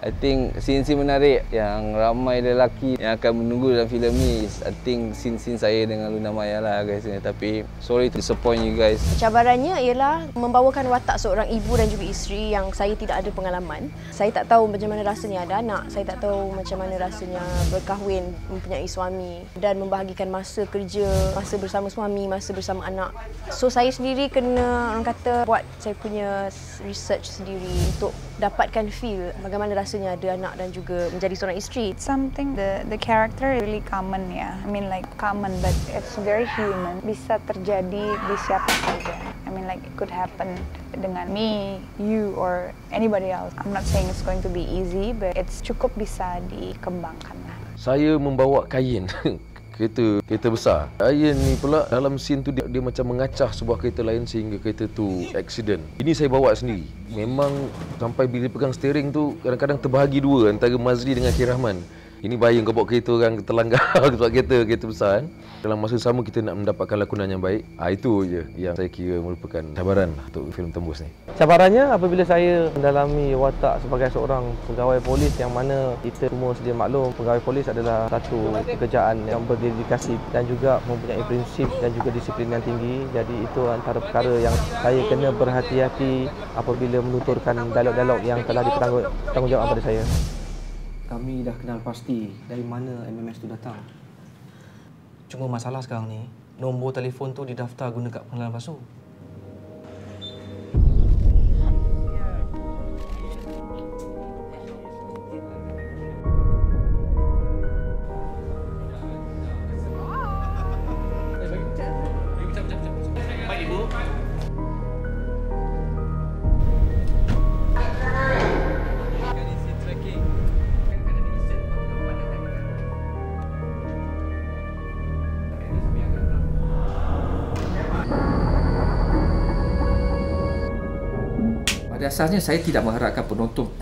I think scene-scene menarik yang ramai lelaki yang akan menunggu dalam filem ni. I think scene-scene saya dengan Luna Maya lah guys. Tapi sorry to disappoint you guys. Cabarannya ialah membawakan watak seorang ibu dan juga isteri yang saya tidak ada pengalaman. Saya tak tahu macam mana rasanya ada anak. Saya tak tahu macam mana rasanya berkahwin, mempunyai suami dan membahagikan masa kerja, masa bersama suami, masa bersama anak. So saya sendiri kena, orang kata, buat saya punya research sendiri untuk dapatkan feel bagaimana rasanya ada anak dan juga menjadi seorang isteri. Something the character really common ya. I mean like common but it's very human. Bisa terjadi di siapa saja. I mean like it could happen dengan me, you or anybody else. I'm not saying it's going to be easy but it's cukup bisa dikembangkan lah. Saya membawa kain kereta besar. Ayan ni pula dalam scene tu dia macam mengacah sebuah kereta lain sehingga kereta tu accident. Ini saya bawa sendiri. Memang sampai bila pegang steering tu kadang-kadang terbahagi dua antara Mazli dengan K. Rahman. Ini bahaya kau bawa kereta orang terlanggar sebab kereta besar kan. Dalam masa sama kita nak mendapatkan lakonan yang baik. Itu je yang saya kira merupakan cabaran untuk filem Tembus ni. Cabarannya apabila saya mendalami watak sebagai seorang pegawai polis yang mana kita semua sedia maklum pegawai polis adalah satu pekerjaan yang berdedikasi dan juga mempunyai prinsip dan juga disiplin yang tinggi. Jadi itu antara perkara yang saya kena berhati-hati apabila menuturkan dialog-dialog yang telah ditanggungjawabkan pada saya. Kami dah kenal pasti dari mana MMS tu datang. Cuma masalah sekarang ni, nombor telefon tu didaftar guna kad pengenalan palsu. Pada asasnya saya tidak mengharapkan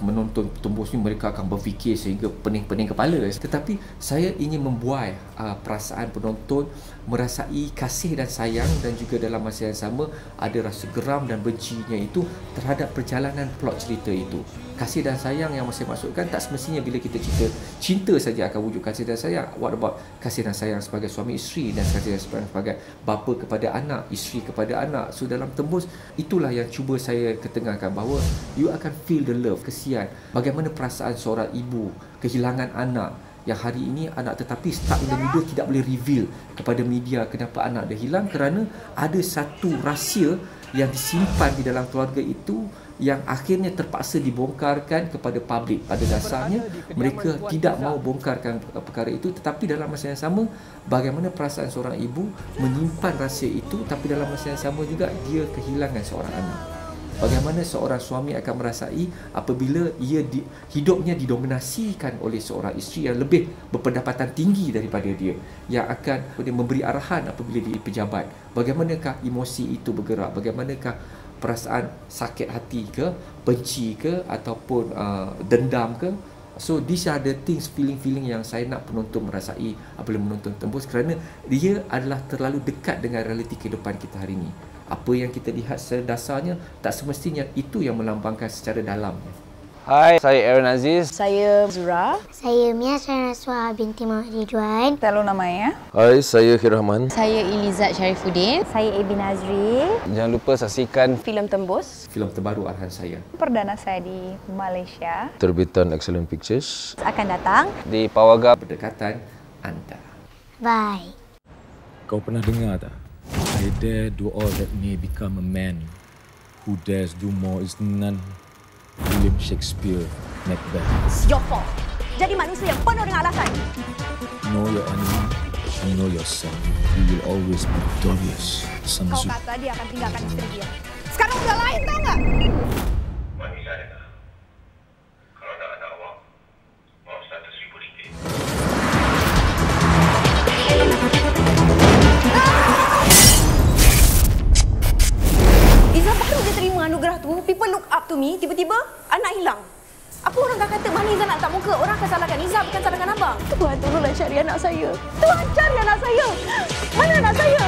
menonton Tembus ni mereka akan berfikir sehingga pening-pening kepala, tetapi saya ingin membuai perasaan penonton merasai kasih dan sayang dan juga dalam masa yang sama ada rasa geram dan bencinya itu terhadap perjalanan plot cerita itu. Kasih dan sayang yang saya maksudkan tak semestinya bila kita cerita cinta saja akan wujud kasih dan sayang. What about kasih dan sayang sebagai suami isteri dan kasih dan sayang sebagai bapa kepada anak, isteri kepada anak. So dalam Tembus itulah yang cuba saya ketengahkan bahawa you akan feel the love, kesian. Bagaimana perasaan seorang ibu kehilangan anak yang hari ini anak tetapi start in the media tidak boleh reveal kepada media kenapa anak dia hilang kerana ada satu rahsia yang disimpan di dalam keluarga itu yang akhirnya terpaksa dibongkarkan kepada publik. Pada dasarnya mereka tidak mahu bongkarkan perkara itu, tetapi dalam masa yang sama bagaimana perasaan seorang ibu menyimpan rahsia itu tapi dalam masa yang sama juga dia kehilangan seorang anak. Bagaimana seorang suami akan merasai apabila hidupnya didominasikan oleh seorang isteri yang lebih berpendapatan tinggi daripada dia, yang akan memberi arahan apabila dia pejabat. Bagaimanakah emosi itu bergerak? Bagaimanakah perasaan sakit hati ke, benci ke, ataupun dendam ke? So these are the things, feeling-feeling yang saya nak penonton merasai apabila menonton Tembus kerana dia adalah terlalu dekat dengan realiti kehidupan kita hari ini. Apa yang kita lihat secara dasarnya tak semestinya itu yang melambangkan secara dalamnya. Hai, saya Aaron Aziz. Saya Zura. Saya Mia Saraswa binti Muhammad Ridwan. Saya Luna Maya. Hai, saya K. Rahman. Saya Elizad Syarifuddin. Saya Ebi Nazri. Jangan lupa saksikan Filem Tembus. Filem terbaru arahan saya. Perdana saya di Malaysia. Terbitan Excellent Pictures. Akan datang di Pawaga Berdekatan anda. Bye. Kau pernah dengar tak? I dare do all that may become a man. Who dares do more is none. William Shakespeare, Macbeth. It's your fault. Jadi manusia yang penuh dengan alasan. Know your enemy and know yourself. You will always be victorious. Sun Kau Tzu. kata dia akan tinggalkan isteri dia. Sekarang udah lain, tahu nggak? Wanita ada. Kalau nak anak awak, awak satu RM1,000. Izzah baru dia terima anugerah tu, people look up to me, tiba-tiba anak hilang. Apa orang akan kata mana Izzah nak letak muka? Orang akan salahkan Izzah, bukan salahkan abang. Tuhan tolonglah cari anak saya. Tuhan cari anak saya. Mana anak saya?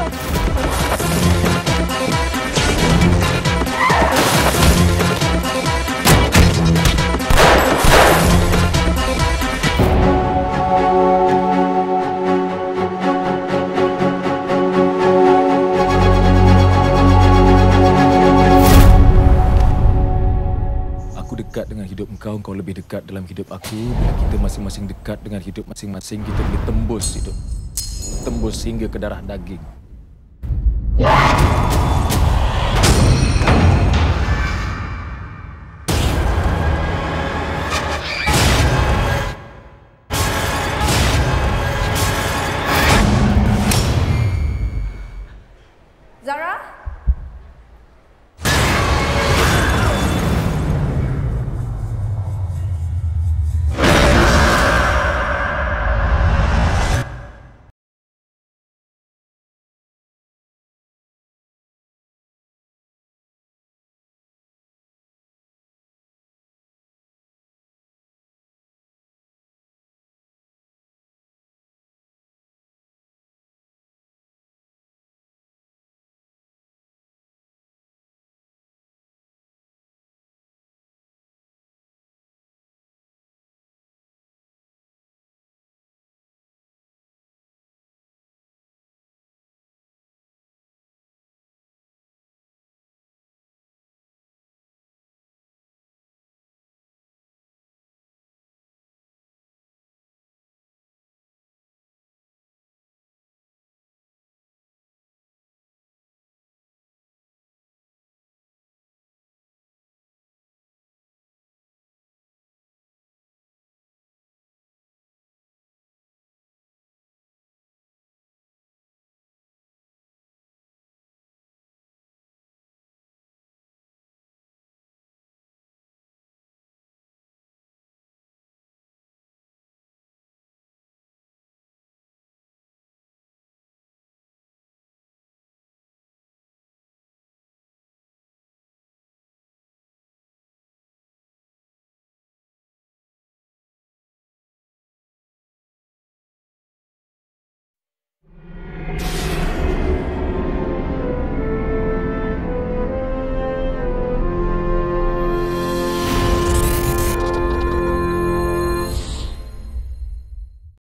hidup engkau, engkau lebih dekat dalam hidup aku. Bila kita masing-masing dekat dengan hidup masing-masing, kita boleh tembus hidup. Tembus hingga ke darah daging.